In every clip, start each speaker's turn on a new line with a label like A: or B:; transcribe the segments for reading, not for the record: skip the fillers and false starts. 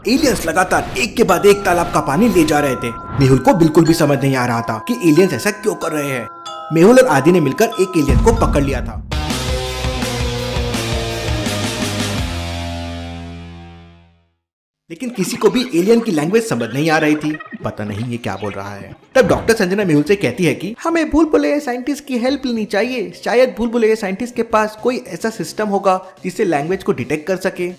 A: Aliens लगातार एक के बाद एक तालाब का पानी ले जा रहे थे। मेहुल को बिल्कुल भी समझ नहीं आ रहा था कि एलियंस ऐसा क्यों कर रहे हैं। मेहुल और आदि ने मिलकर एक एलियन को पकड़ लिया था। लेकिन किसी को भी एलियन की लैंग्वेज समझ नहीं आ रही थी। पता नहीं ये क्या बोल रहा है। तब डॉक्टर संजना मेहुल से कहती है कि हमें भूल भुलैया साइंटिस्ट की हेल्प लेनी चाहिए। शायद भूल भुलैया साइंटिस्ट के पास कोई ऐसा सिस्टम होगा जिससे लैंग्वेज को डिटेक्ट कर सके।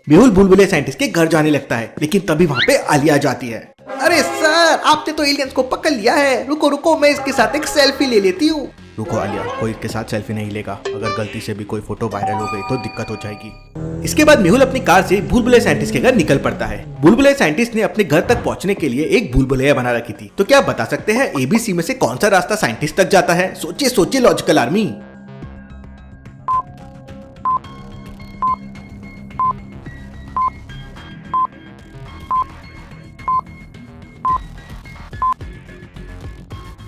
A: मेहुल भूल भुलैया साइंटिस्ट के घर जाने लगता है, लेकिन तभी वहाँ पे आलिया जाती है। अरे सर, आपने तो एलियंस को पकड़ लिया है। रुको रुको, मैं इसके साथ एक सेल्फी ले लेती हूँ। रुको आलिया, कोई इसके साथ सेल्फी नहीं लेगा। अगर गलती से भी कोई फोटो वायरल हो गई तो दिक्कत हो जाएगी। इसके बाद मेहुल अपनी कार से भूल भुलैया साइंटिस्ट के घर निकल पड़ता है। भूल भुलैया साइंटिस्ट ने अपने घर तक पहुंचने के लिए एक भूल भुलैया बना रखी थी। तो क्या आप बता सकते हैं ABC में से कौन सा रास्ता साइंटिस्ट तक जाता है? सोचिए सोचिए लॉजिकल आर्मी।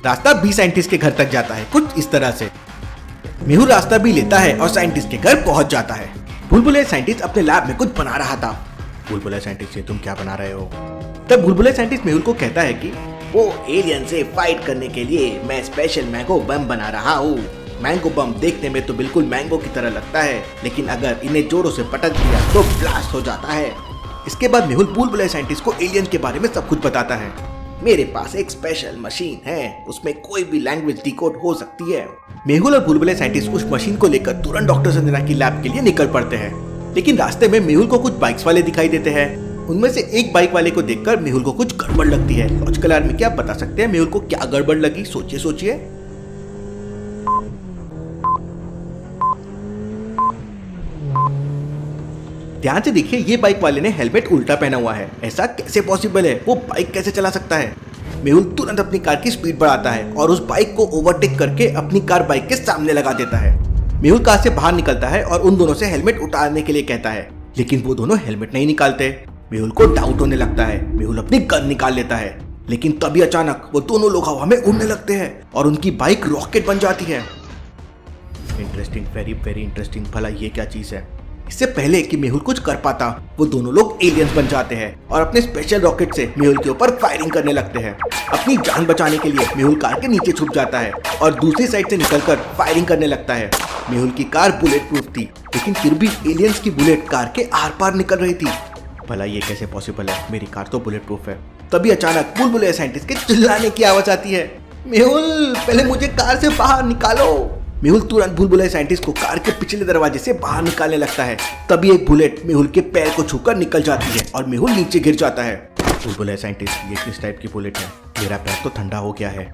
A: रास्ता बी साइंटिस्ट के घर तक जाता है, कुछ इस तरह से। मेहुल रास्ता भी लेता है और साइंटिस्ट के घर पहुंच जाता है। भूल भुलैया साइंटिस्ट अपने लैब में कुछ बना रहा था। भूल भुलैया साइंटिस्ट से तुम क्या बना रहे हो? तब भूल भुलैया साइंटिस्ट मेहुल को कहता है कि वो एलियन से फाइट करने के लिए मैं स्पेशल मैंगो बम बना रहा हूँ। मैंगो बम देखने में तो बिल्कुल मैंगो की तरह लगता है, लेकिन अगर इन्हें जोरों से पटक दिया तो ब्लास्ट हो जाता है। इसके बाद मेहुल भूल भुलैया साइंटिस्ट को एलियन के बारे में सब कुछ बताता है। मेरे पास एक स्पेशल मशीन है, उसमें कोई भी लैंग्वेज डिकोड हो सकती है। मेहुल और भूल भुलैया साइंटिस्ट उस मशीन को लेकर तुरंत डॉक्टर संजना की लैब के लिए निकल पड़ते हैं। लेकिन रास्ते में मेहुल को कुछ बाइक्स वाले दिखाई देते हैं। उनमें से एक बाइक वाले को देखकर मेहुल को कुछ गड़बड़ लगती है। लॉजिकल आर्मी, क्या आप बता सकते हैं मेहुल को क्या गड़बड़ लगी? सोचिए सोचिए। ध्यान से देखिए, ये बाइक वाले ने हेलमेट उल्टा पहना हुआ है। ऐसा कैसे पॉसिबल है? वो बाइक कैसे चला सकता है? मेहुल तुरंत अपनी कार की स्पीड बढ़ाता है और उस बाइक को ओवरटेक करके अपनी कार बाइक के सामने लगा देता है। मेहुल कार से बाहर निकलता है और उन दोनों से हेलमेट उतारने के लिए कहता है, लेकिन वो दोनों हेलमेट नहीं निकालते। मेहुल को डाउट होने लगता है। मेहुल अपनी गन निकाल लेता है, लेकिन तभी अचानक वो दोनों लोग हवा में उड़ने लगते हैं और उनकी बाइक रॉकेट बन जाती है। Interesting, very very interesting. भला ये क्या चीज है? इससे पहले कि मेहुल कुछ कर पाता, वो दोनों लोग एलियंस बन जाते हैं और अपने स्पेशल रॉकेट से मेहुल के ऊपर फायरिंग करने लगते हैं। अपनी जान बचाने के लिए मेहुल कार के नीचे छुप जाता है और दूसरी साइड से निकलकर फायरिंग करने लगता है। मेहुल की कार बुलेट प्रूफ थी, लेकिन फिर भी एलियंस की बुलेट कार के आर पार निकल रही थी। भला ये कैसे पॉसिबल है? मेरी कार तो बुलेट प्रूफ है। तभी अचानक भूल भुलैया साइंटिस्ट के चिल्लाने की आवाज आती है, मेहुल पहले मुझे कार से बाहर निकालो। मेहुल तुरंत भूल भुलैया साइंटिस्ट को कार के पिछले दरवाजे से बाहर निकालने लगता है। तभी एक बुलेट मेहुल के पैर को छूकर निकल जाती है और मेहुल नीचे गिर जाता है। भूल भुलैया साइंटिस्ट, ये किस टाइप की बुलेट है? मेरा पैर तो ठंडा हो गया है।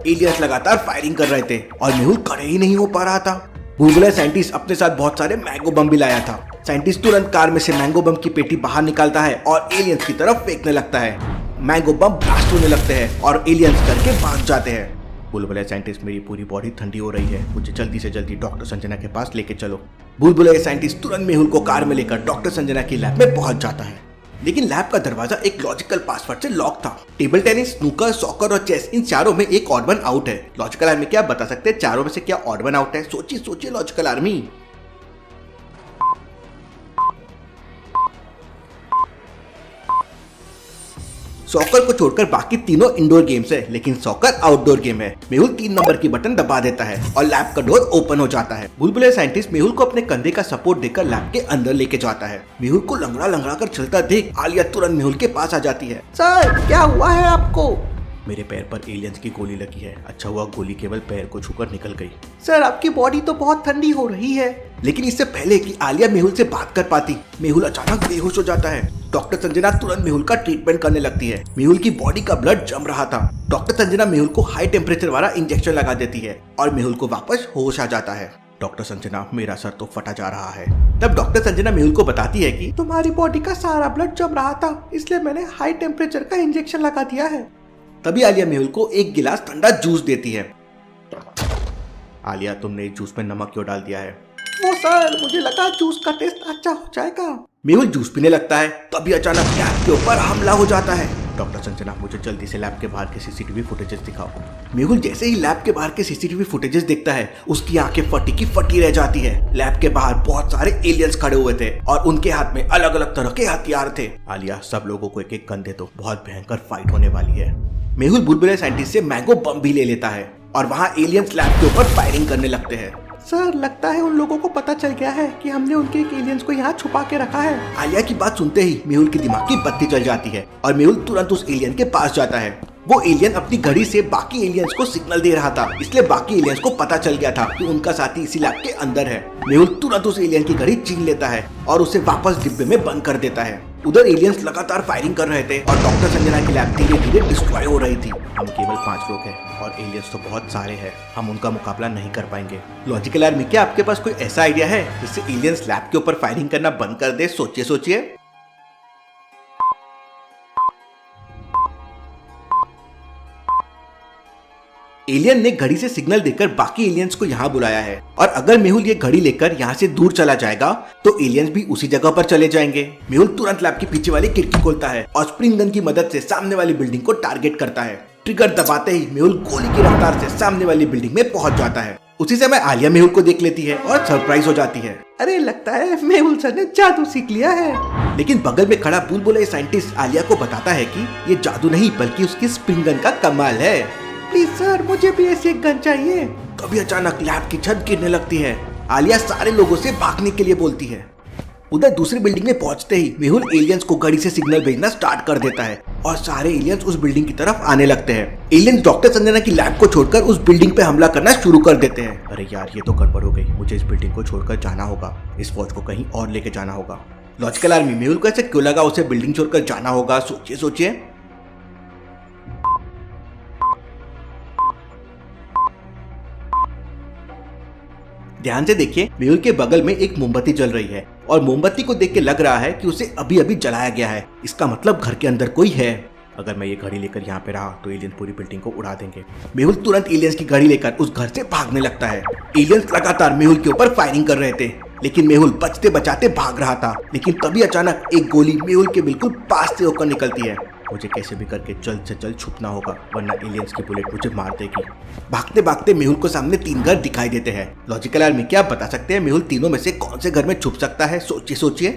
A: एलियंस लगातार फायरिंग कर रहे थे और मेहुल खड़े ही नहीं हो पा रहा था। भूल भुलैया साइंटिस्ट अपने साथ बहुत सारे मैंगो बम भी लाया था। साइंटिस्ट तुरंत कार में से मैंगो बम की पेटी बाहर निकालता है और एलियंस की तरफ फेंकने लगता है। मैंगो बम ब्लास्ट होने लगते हैं और एलियंस करके भाग जाते हैं। भूल भुलैया साइंटिस्ट, मेरी पूरी बॉडी ठंडी हो रही है, मुझे जल्दी से जल्दी डॉक्टर संजना के पास लेके चलो। भूल भुलैया साइंटिस्ट तुरंत मेहुल को कार में लेकर डॉक्टर संजना की लैब में पहुंच जाता है। लेकिन लैब का दरवाजा एक लॉजिकल पासवर्ड से लॉक था। टेबल टेनिस, स्नूकर, सॉकर और चेस, इन चारों में एक ऑड वन आउट है। लॉजिकल आर्मी, क्या आप बता सकते हैं चारों में से क्या ऑड वन आउट है? सोचिए सोचिए लॉजिकल आर्मी। सॉकर को छोड़कर बाकी तीनों इंडोर गेम्स है, लेकिन सॉकर आउटडोर गेम है। मेहुल 3 नंबर की बटन दबा देता है और लैब का डोर ओपन हो जाता है। भूल भुलैया साइंटिस्ट मेहुल को अपने कंधे का सपोर्ट देकर लैब के अंदर लेके जाता है। मेहुल को लंगड़ा लंगड़ा कर चलता देख आलिया तुरंत मेहुल के पास आ जाती है। सर, क्या हुआ है आपको? मेरे पैर पर एलियंस की गोली लगी है। अच्छा हुआ गोली केवल पैर को छूकर निकल गई। सर, आपकी बॉडी तो बहुत ठंडी हो रही है। लेकिन इससे पहले कि आलिया मेहुल से बात कर पाती, मेहुल अचानक बेहोश हो जाता है। डॉक्टर संजना तुरंत मेहुल का ट्रीटमेंट करने लगती है। मेहुल की बॉडी का ब्लड जम रहा था। डॉक्टर संजना मेहुल को हाई टेम्परेचर वाला इंजेक्शन लगा देती है और मेहुल को वापस होश आ जाता है। डॉक्टर संजना, मेरा सर तो फटा जा रहा है। तब डॉक्टर संजना मेहुल को बताती है कि तुम्हारी बॉडी का सारा ब्लड जम रहा था, इसलिए मैंने हाई टेम्परेचर का इंजेक्शन लगा दिया है। तभी आलिया मेहुल को एक गिलास ठंडा जूस देती है। आलिया, तुमने जूस में नमक क्यों डाल दिया है? वो सर, मुझे लगा जूस का टेस्ट अच्छा हो जाएगा। मेहुल जूस पीने लगता है। तभी अचानक लैब के ऊपर हमला हो जाता है। डॉक्टर संजना मुझे जल्दी से लैब के बाहर के सीसीटीवी फुटेजेस दिखाओ। मेहुल जैसे ही लैब के बाहर के सीसीटीवी फुटेजेस देखता है उसकी आंखें फटी की फटी रह जाती है। लैब के बाहर बहुत सारे एलियंस खड़े हुए थे और उनके हाथ में अलग अलग तरह के हथियार थे। आलिया सब लोगों को एक एक गन दे दो, बहुत भयंकर फाइट होने वाली है। मेहुल बुलबुले साइंटिस्ट से मैंगो बम भी ले लेता है और वहाँ एलियंस लैब के ऊपर फायरिंग करने लगते हैं। सर लगता है उन लोगों को पता चल गया है कि हमने उनके एक एलियंस को यहाँ छुपा के रखा है। आलिया की बात सुनते ही मेहुल की दिमाग की बत्ती जल जाती है और मेहुल तुरंत उस एलियन के पास जाता है। वो एलियन अपनी घड़ी से बाकी एलियंस को सिग्नल दे रहा था, इसलिए बाकी एलियंस को पता चल गया था कि उनका साथी इसी लैब के अंदर है। मेहुल तुरंत उस एलियन की घड़ी छीन लेता है और उसे वापस डिब्बे में बंद कर देता है। उधर एलियंस लगातार फायरिंग कर रहे थे और डॉक्टर संजना की लैब धीरे धीरे डिस्ट्रॉय हो रही थी। हम केवल 5 लोग हैं और एलियंस तो बहुत सारे हैं, हम उनका मुकाबला नहीं कर पाएंगे। लॉजिकल आर्मी, क्या आपके पास कोई ऐसा आइडिया है जिससे एलियंस लैब के ऊपर फायरिंग करना बंद कर दे? सोचिए। एलियन ने घड़ी से सिग्नल देकर बाकी एलियंस को यहाँ बुलाया है और अगर मेहुल ये घड़ी लेकर यहाँ से दूर चला जाएगा तो एलियंस भी उसी जगह पर चले जाएंगे। मेहुल तुरंत लैब की पीछे वाली खिड़की खोलता है और स्प्रिंग गन की मदद से सामने वाली बिल्डिंग को टारगेट करता है। ट्रिगर दबाते ही मेहुल गोली की रफ्तार से सामने वाली बिल्डिंग में पहुंच जाता है। उसी समय आलिया मेहुल को देख लेती है और सरप्राइज हो जाती है। अरे लगता है मेहुल सर ने जादू सीख लिया है। लेकिन बगल में खड़ा बुलबुले साइंटिस्ट आलिया को बताता है कि ये जादू नहीं बल्कि उसकी स्प्रिंग गन का कमाल है। प्लीज सर मुझे भी ऐसी एक गन चाहिए। तभी अचानक लैब की छत गिरने लगती है। आलिया सारे लोगों से भागने के लिए बोलती है। उधर दूसरी बिल्डिंग में पहुंचते ही मेहुल एलियंस को घड़ी से सिग्नल भेजना स्टार्ट कर देता है और सारे एलियंस उस बिल्डिंग की तरफ आने लगते हैं। एलियंस डॉक्टर संजना की लैब को छोड़कर उस बिल्डिंग पे हमला करना शुरू कर देते हैं। अरे यार ये तो गड़बड़ हो गई, मुझे इस बिल्डिंग को छोड़कर जाना होगा, इस फौज को कहीं और लेके जाना होगा। लॉजिकल आर्मी, मेहुल को ऐसे क्यों लगा उसे बिल्डिंग छोड़कर जाना होगा? सोचिए। ध्यान से देखिए, मेहुल के बगल में एक मोमबत्ती जल रही है और मोमबत्ती को देख के लग रहा है कि उसे अभी अभी जलाया गया है। इसका मतलब घर के अंदर कोई है। अगर मैं ये घड़ी लेकर यहाँ पे रहा तो एलियंस पूरी बिल्डिंग को उड़ा देंगे। मेहुल तुरंत एलियंस की घड़ी लेकर उस घर से भागने लगता है। एलियंस लगातार मेहुल के ऊपर फायरिंग कर रहे थे लेकिन मेहुल बचते बचाते भाग रहा था। लेकिन तभी अचानक एक गोली मेहुल के बिल्कुल पास से होकर निकलती है। मुझे कैसे भी करके जल्द से जल्द छुपना होगा वरना एलियंस की बुलेट मुझे मार देगी। भागते भागते मेहुल को सामने 3 घर दिखाई देते हैं। लॉजिकल आर्मी, क्या आप बता सकते हैं मेहुल तीनों में से कौन से घर में छुप सकता है? सोचिए।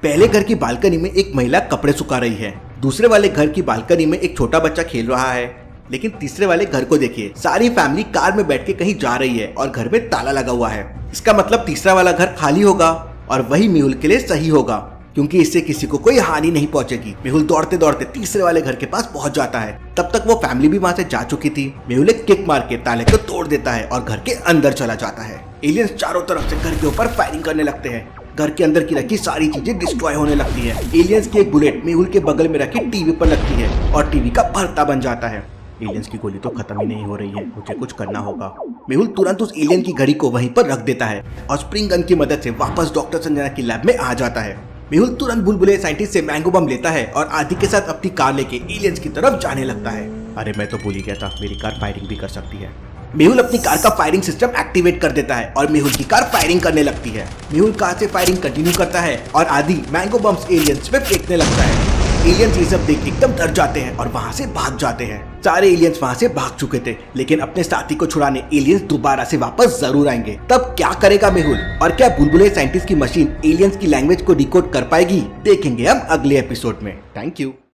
A: पहले घर की बालकनी में एक महिला कपड़े सुखा रही है। दूसरे वाले घर की बालकनी में एक छोटा बच्चा खेल रहा है। लेकिन तीसरे वाले घर को देखिए, सारी फैमिली कार में बैठ के कहीं जा रही है और घर में ताला लगा हुआ है। इसका मतलब तीसरा वाला घर खाली होगा और वही मेहुल के लिए सही होगा क्योंकि इससे किसी को कोई हानि नहीं पहुंचेगी। मेहुल दौड़ते दौड़ते तीसरे वाले घर के पास पहुंच जाता है। तब तक वो फैमिली भी वहां से जा चुकी थी। मेहुल एक किक मार के ताले को तोड़ देता है और घर के अंदर चला जाता है। एलियंस चारों तरफ से घर के ऊपर फायरिंग करने लगते हैं। घर के अंदर की रखी सारी चीजें डिस्ट्रॉय होने लगती है। एलियंस की एक बुलेट मेहुल के बगल में रखी टीवी पर लगती है और टीवी का भरता बन जाता है। एलियंस की गोली तो खत्म ही नहीं हो रही है, मुझे कुछ करना होगा। मेहुल तुरंत उस एलियन की घड़ी को वहीं पर रख देता है और स्प्रिंग गन की मदद से वापस डॉक्टर संजना की लैब में आ जाता है। मेहुल तुरंत बुलबुले साइंटिस्ट से मैंगो बम लेता है और आदि के साथ अपनी कार लेके एलियंस की तरफ जाने लगता है। अरे मैं तो भूल ही गया था, मेरी कार फायरिंग भी कर सकती है। मेहुल अपनी कार का फायरिंग सिस्टम एक्टिवेट कर देता है और मेहुल की कार फायरिंग करने लगती है। मेहुल कार से फायरिंग कंटिन्यू करता है और आदि मैंगो बम्स एलियंस पे फेंकने लगता है। एलियंस ये सब देख एकदम डर जाते हैं और वहां से भाग जाते हैं। सारे एलियंस वहां से भाग चुके थे लेकिन अपने साथी को छुड़ाने एलियंस दोबारा से वापस जरूर आएंगे। तब क्या करेगा मेहुल और क्या बुलबुले साइंटिस्ट की मशीन एलियंस की लैंग्वेज को डिकोड कर पाएगी? देखेंगे हम अगले एपिसोड में। Thank you.